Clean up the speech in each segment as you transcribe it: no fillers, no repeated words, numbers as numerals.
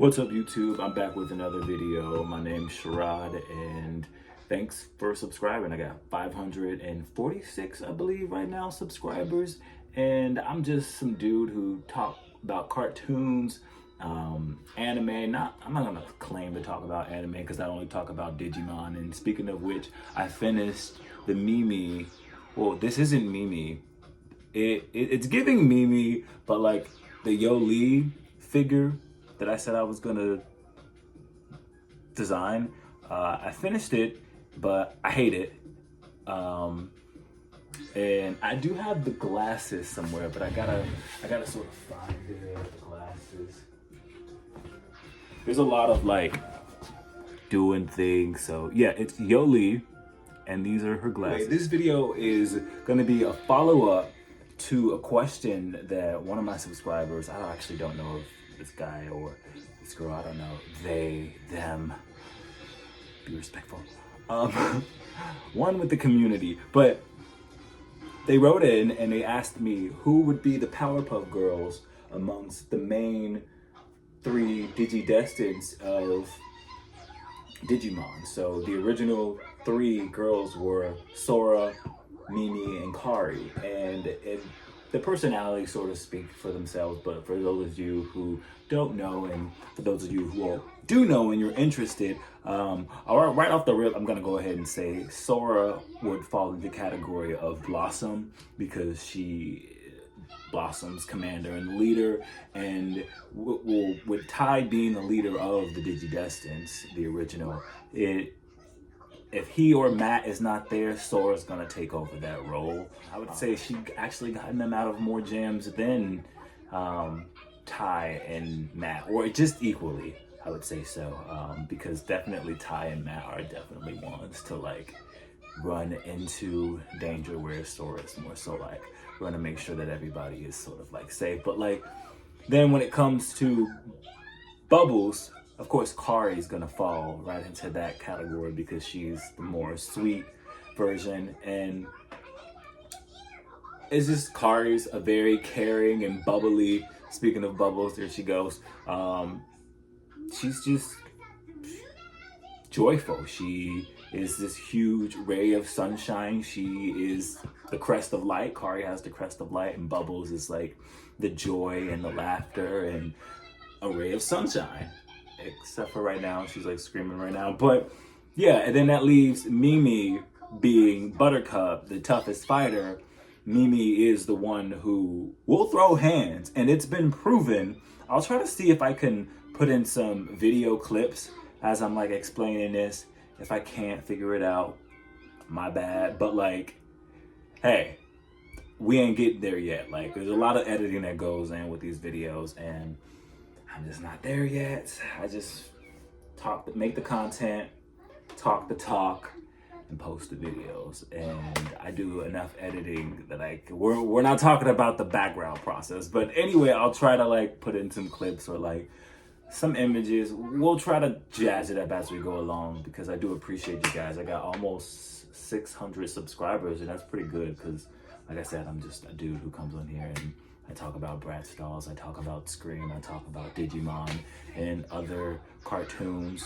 What's up, YouTube? I'm back with another video. My name's Sharad, and thanks for subscribing. I got 546, I believe, right now, subscribers. And I'm just some dude who talk about cartoons, anime. I'm not gonna claim to talk about anime because I only talk about Digimon. And speaking of which, I finished the Mimi. Well, this isn't Mimi. It's giving Mimi, but like the Yolie figure that I said I was gonna design. I finished it, but I hate it. And I do have the glasses somewhere, but I gotta sort of find the glasses. There's a lot of like doing things. So yeah, it's Yolie, and these are her glasses. This video is gonna be a follow-up to a question that one of my subscribers, I actually don't know if this guy or this girl, I don't know, they, them, be respectful. One with the community, but they wrote in and they asked me who would be the Powerpuff Girls amongst the main 3 Digidestins of Digimon. So the original 3 girls were Sora, Mimi, and Kari, and the personalities sort of speak for themselves. But for those of you who don't know, and for those of you who do know and you're interested, right off the rip, I'm gonna go ahead and say Sora would fall into the category of Blossom because she Blossom's commander and leader, and with Tai being the leader of the Digidestins, the original, if he or Matt is not there, Sora's gonna take over that role. I would say she actually gotten them out of more jams than Tai and Matt, or just equally, I would say so. Because definitely Tai and Matt are definitely ones to like run into danger, where Sora's more so like run to make sure that everybody is sort of like safe. But like then when it comes to Bubbles, of course, Kari is gonna fall right into that category because she's the more sweet version, and it's just Kari's a very caring and bubbly. Speaking of Bubbles, there she goes. She's just joyful. She is this huge ray of sunshine. She is the crest of light. Kari has the crest of light, and Bubbles is like the joy and the laughter and a ray of sunshine. Except for right now, she's like screaming right now. But yeah, and then that leaves Mimi being Buttercup, the toughest fighter. Mimi is the one who will throw hands, and it's been proven. I'll try to see if I can put in some video clips as I'm like explaining this. If I can't figure it out, my bad. But like, hey, we ain't getting there yet. Like, there's a lot of editing that goes in with these videos, and I'm just not there yet. I just make the content, talk the talk, and post the videos. And I do enough editing that we're not talking about the background process. But anyway, I'll try to like put in some clips or like some images. We'll try to jazz it up as we go along because I do appreciate you guys. I got almost 600 subscribers, and that's pretty good because, like I said, I'm just a dude who comes on here and I talk about Bratz dolls, I talk about Scream, I talk about Digimon and other cartoons.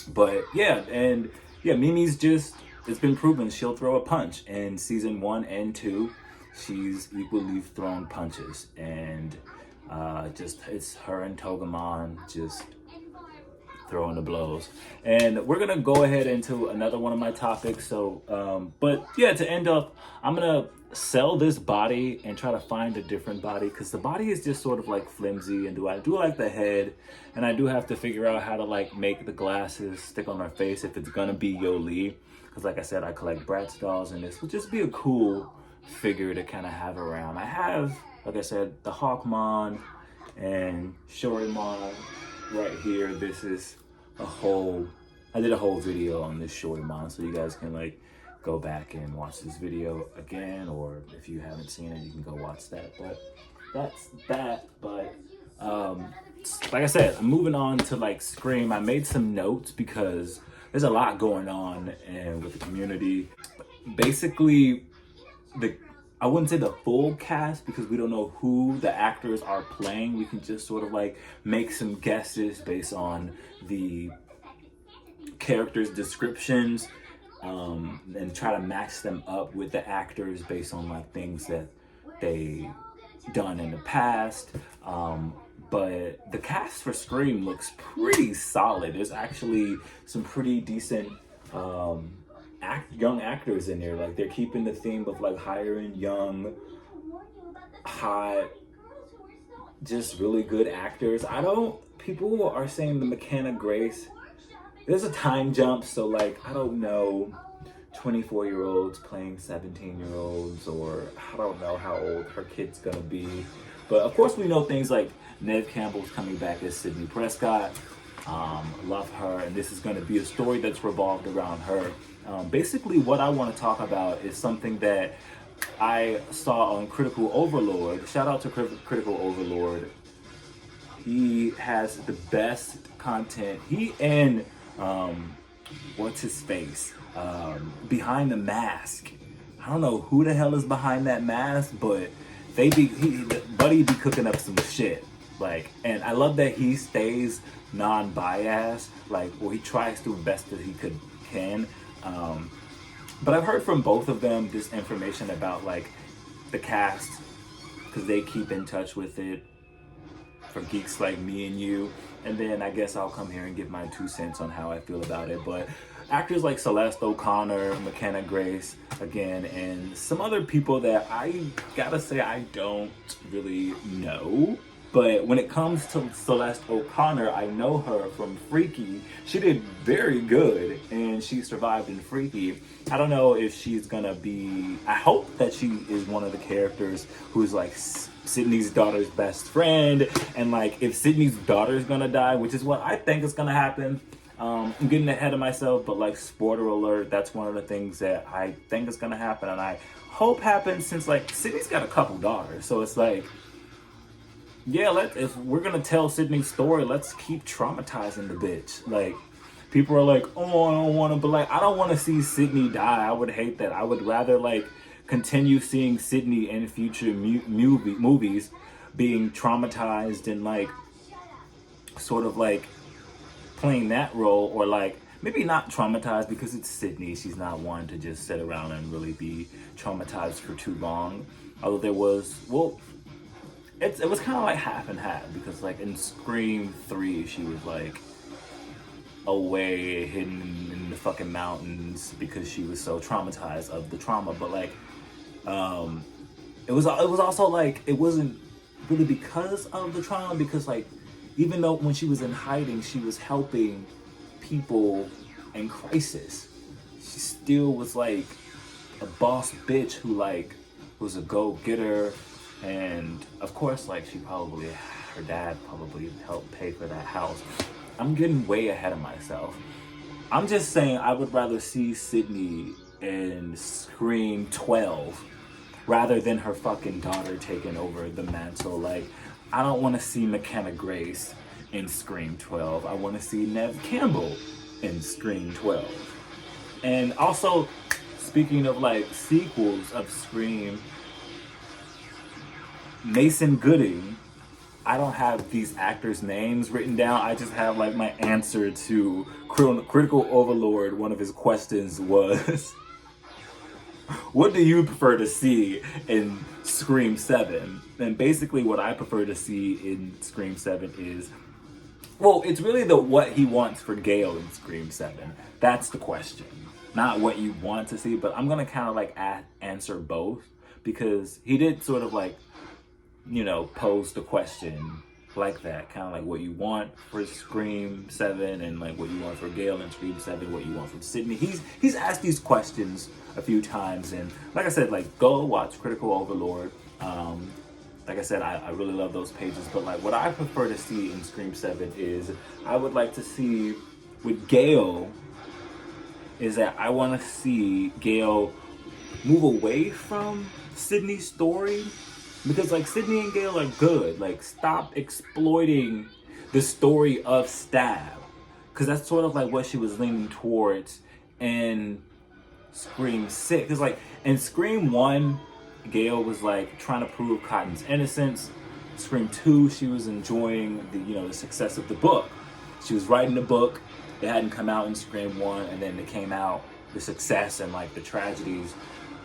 But yeah, and yeah, Mimi's just, it's been proven she'll throw a punch. In season 1 and 2, she's equally thrown punches, and just it's her and Togemon just throwing the blows. And we're gonna go ahead into another one of my topics. So, but yeah, to end up, I'm gonna sell this body and try to find a different body because the body is just sort of like flimsy, and I do like the head, and I do have to figure out how to like make the glasses stick on her face if it's gonna be Yolie, because like I said, I collect Bratz dolls, and this will just be a cool figure to kind of have around. I have, like I said, the Hawkmon and Shorimon right here. This is I did a whole video on this Shorimon, so you guys can like go back and watch this video again, or if you haven't seen it, you can go watch that. But that's that. But like I said, I'm moving on to like Scream. I made some notes because there's a lot going on and with the community. Basically, I wouldn't say the full cast because we don't know who the actors are playing. We can just sort of like make some guesses based on the characters' descriptions, and try to match them up with the actors based on like things that they done in the past. But the cast for Scream looks pretty solid. There's actually some pretty decent young actors in there. Like they're keeping the theme of like hiring young, hot, just really good actors. People are saying the McKenna Grace, there's a time jump, so like I don't know, 24-year-olds playing 17-year-olds, or I don't know how old her kid's gonna be. But of course we know things like Neve Campbell's coming back as Sidney Prescott. Love her, and this is going to be a story that's revolved around her. Basically what I want to talk about is something that I saw on Critical Overlord. Shout out to Critical Overlord. He has the best content. He and what's his face? Behind the Mask. I don't know who the hell is behind that mask, but Buddy be cooking up some shit. Like, and I love that he stays non-biased. Like, well, he tries to the best that he can. But I've heard from both of them this information about like the cast, because they keep in touch with it for geeks like me and you. And then I guess I'll come here and give my 2 cents on how I feel about it. But actors like Celeste O'Connor, McKenna Grace, again, and some other people that I gotta say I don't really know. But when it comes to Celeste O'Connor, I know her from Freaky. She did very good, and she survived in Freaky. I don't know if she's gonna be... I hope that she is one of the characters who's like Sydney's daughter's best friend, and like if Sydney's daughter is gonna die, which is what I think is gonna happen. I'm getting ahead of myself, but like spoiler alert, that's one of the things that I think is gonna happen, and I hope happens, since like Sydney's got a couple daughters, so it's like, yeah, if we're gonna tell Sydney's story, let's keep traumatizing the bitch. Like, people are like, oh, I don't want to, but like, I don't want to see Sydney die. I would hate that. I would rather like continue seeing Sydney in future movies being traumatized and like sort of like playing that role, or like maybe not traumatized, because it's Sydney. She's not one to just sit around and really be traumatized for too long. Although there was, well, it was kind of like half and half, because like in Scream 3 she was like away, hidden in the fucking mountains because she was so traumatized of the trauma. But like it was also like, it wasn't really because of the trauma, because like even though when she was in hiding she was helping people in crisis, she still was like a boss bitch who like was a go-getter. And of course, like her dad probably helped pay for that house. I'm getting way ahead of myself. I'm just saying I would rather see Sydney in Scream 12 rather than her fucking daughter taking over the mantle. Like, I don't want to see McKenna Grace in Scream 12. I want to see Neve Campbell in Scream 12. And also, speaking of like sequels of Scream, Mason Gooding, I don't have these actors' names written down. I just have like my answer to Critical Overlord. One of his questions was, what do you prefer to see in Scream 7? And basically what I prefer to see in Scream 7 is, well, it's really what he wants for Gale in Scream 7. That's the question. Not what you want to see, but I'm going to kind of like answer both, because he did sort of like, you know, pose the question like that, kind of like what you want for Scream 7 and like what you want for Gale in Scream 7, what you want from Sydney. He's asked these questions a few times, and like I said, like go watch Critical Overlord. Like I said, I really love those pages, but like what I prefer to see in Scream 7 is, I would like to see with Gale, is that I want to see Gale move away from Sydney's story. Because like Sydney and Gale are good. Like, stop exploiting the story of Stab, because that's sort of like what she was leaning towards in Scream 6. Because like in Scream 1, Gail was like trying to prove Cotton's innocence. Scream 2, she was enjoying the success of the book. She was writing the book. It hadn't come out in Scream 1, and then it came out, the success and like the tragedies,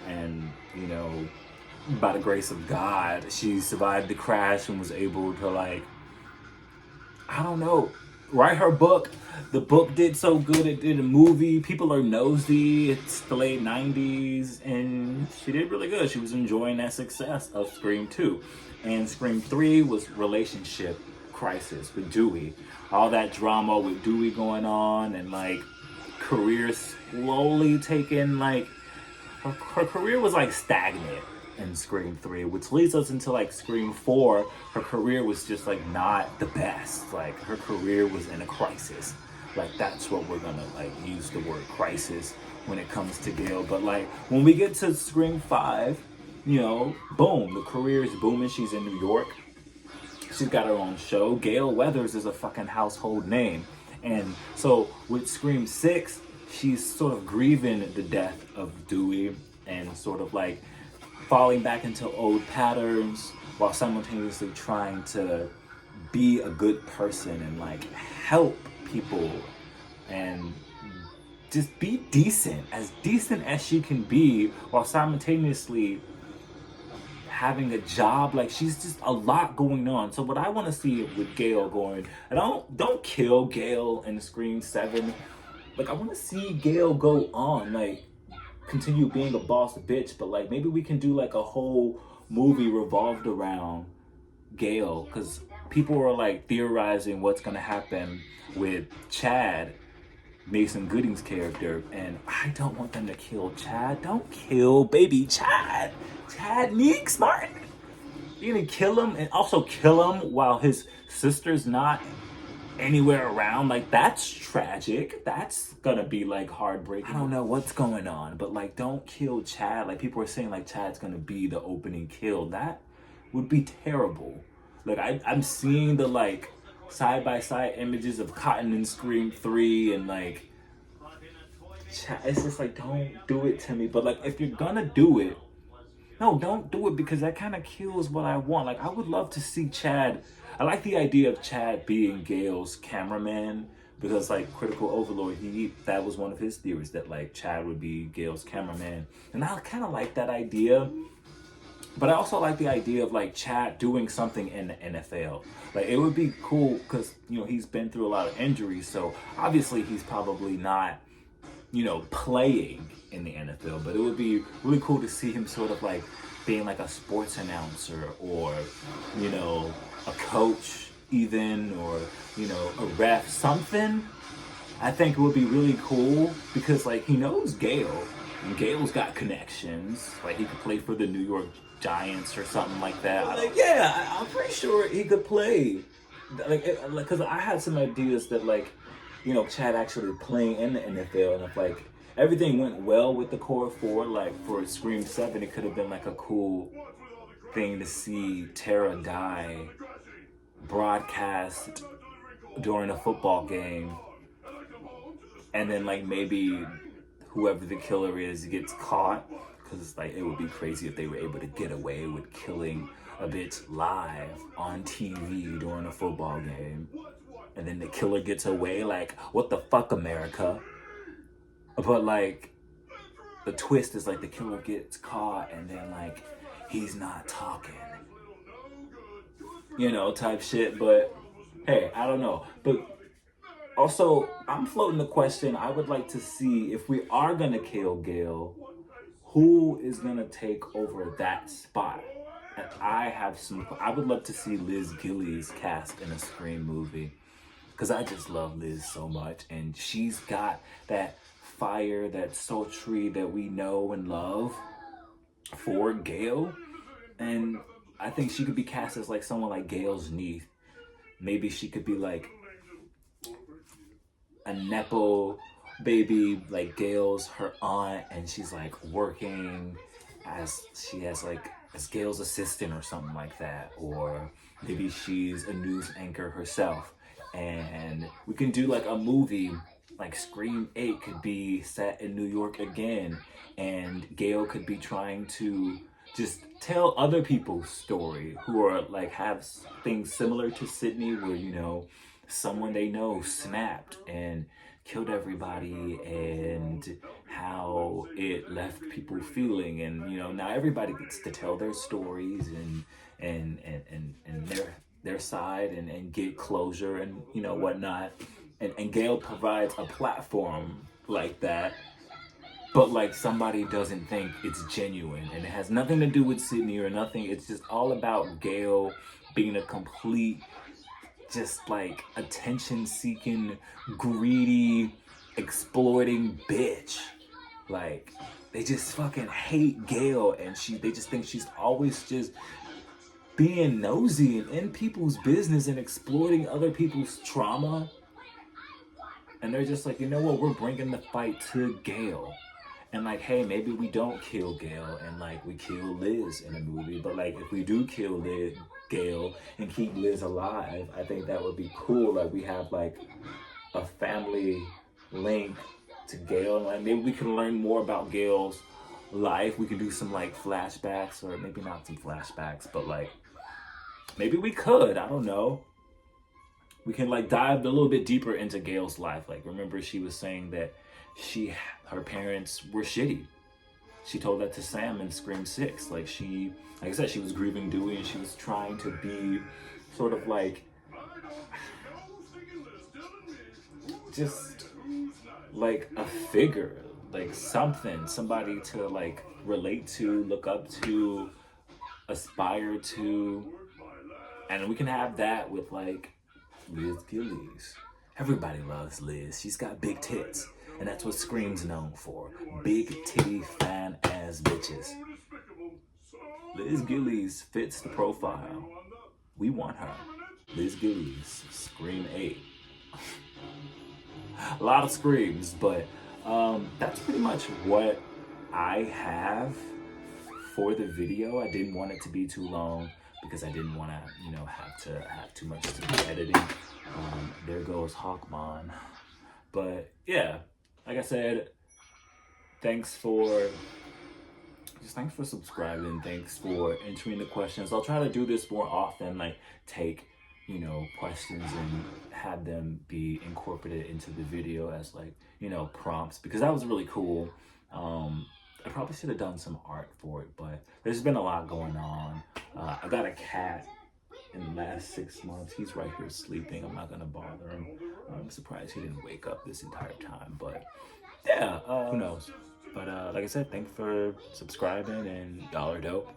and by the grace of God, she survived the crash and was able to, like, I don't know, write her book. The book did so good, it did a movie. People are nosy. It's the late 90s, and she did really good. She was enjoying that success of Scream 2. And Scream 3 was relationship crisis with Dewey. All that drama with Dewey going on, and like career slowly taking, like, her career was like stagnant in Scream 3, which leads us into like Scream 4. Her career was just like not the best. Like, her career was in a crisis. Like, that's what we're gonna like use the word crisis when it comes to Gail. But like when we get to Scream 5, boom, the career is booming. She's in New York. She's got her own show. Gail Weathers is a fucking household name. And so with Scream 6, she's sort of grieving the death of Dewey and sort of like falling back into old patterns while simultaneously trying to be a good person and like help people and just be decent as she can be, while simultaneously having a job. Like, she's just a lot going on. So what I want to see with Gail going, and don't kill Gail in Scream 7. Like, I want to see Gail go on, like, continue being a boss bitch, but like maybe we can do like a whole movie revolved around Gail, because people are like theorizing what's gonna happen with Chad, Mason Gooding's character, and I don't want them to kill Chad. Don't kill baby Chad Meeks Martin. You're gonna kill him, and also kill him while his sister's not anywhere around. Like, that's tragic. That's gonna be like heartbreaking. I don't know what's going on, but like, don't kill Chad. Like, people are saying like Chad's gonna be the opening kill. That would be terrible. Like, I'm seeing the like side by side images of Cotton in Scream 3, and like Chad, it's just like, don't do it to me. But like, if you're gonna do it, no, don't do it, because that kind of kills what I want. Like, I would love to see Chad. I like the idea of Chad being Gail's cameraman, because like Critical Overlord, that was one of his theories, that like Chad would be Gail's cameraman. And I kind of like that idea. But I also like the idea of like Chad doing something in the NFL. Like, it would be cool because, he's been through a lot of injuries. So obviously he's probably not, playing in the NFL, but it would be really cool to see him sort of like being like a sports announcer, or, a coach even, or, a ref, something. I think it would be really cool because like he knows Gail, and Gail's got connections. Like, he could play for the New York Giants or something like that. Like, yeah, I'm pretty sure he could play. Like, because I had some ideas that like, Chad actually playing in the NFL, and if like everything went well with the core four, like for Scream 7, it could have been like a cool thing to see Tara die broadcast during a football game, and then like maybe whoever the killer is gets caught, because like it would be crazy if they were able to get away with killing a bitch live on TV during a football game, and then the killer gets away. Like, what the fuck, America? But like, the twist is like the killer gets caught, and then like he's not talking, type shit. But hey, I don't know. But also, I'm floating the question. I would like to see, if we are gonna kill Gail, who is gonna take over that spot? And I would love to see Liz Gillies cast in a Scream movie, because I just love Liz so much, and she's got that fire, that sultry that we know and love for Gail. And I think she could be cast as like someone like Gail's niece. Maybe she could be like a Nepo baby, like Gail's her aunt, and she's like working as Gail's assistant or something like that. Or maybe she's a news anchor herself. And we can do like a movie, like Scream 8 could be set in New York again, and Gail could be trying to just tell other people's story who are like have things similar to Sydney, where, you know, someone they know snapped and killed everybody, and how it left people feeling. And, you know, now everybody gets to tell their stories and their side, and get closure, and, you know, whatnot. And Gail provides a platform like that, but like somebody doesn't think it's genuine, and it has nothing to do with Sydney or nothing. It's just all about Gail being a complete, just like attention-seeking, greedy, exploiting bitch. Like, they just fucking hate Gail, and they just think she's always just being nosy and in people's business and exploiting other people's trauma. And they're just like, you know what, we're bringing the fight to Gail. And like, hey, maybe we don't kill Gail and like we kill Liz in a movie, but like if we do kill Gail and keep Liz alive, I think that would be cool. Like, we have like a family link to Gail, and like maybe we can learn more about Gail's life. We can do some like flashbacks, or maybe not some flashbacks, but like maybe we could, I don't know. We can like dive a little bit deeper into Gail's life. Like, remember she was saying that her parents were shitty. She told that to Sam in Scream 6. Like I said, she was grieving Dewey, and she was trying to be sort of like, just like a figure, like somebody to like relate to, look up to, aspire to. And we can have that with like Liz Gillies. Everybody loves Liz. She's got big tits. And that's what Scream's known for. Big titty, fan ass bitches. Liz Gillies fits the profile. We want her. Liz Gillies, Scream 8. A lot of screams, but that's pretty much what I have for the video. I didn't want it to be too long because I didn't want to, you know, have too much to be editing. There goes Hawkmon. But yeah, like I said, thanks for subscribing. Thanks for entering the questions. I'll try to do this more often, like take, you know, questions and have them be incorporated into the video as like, you know, prompts, because that was really cool. I probably should have done some art for it, but there's been a lot going on. I got a cat in the last 6 months. He's right here sleeping. I'm not gonna bother him. I'm surprised he didn't wake up this entire time, but yeah, who knows. But like I said, thanks for subscribing, and y'all are dope.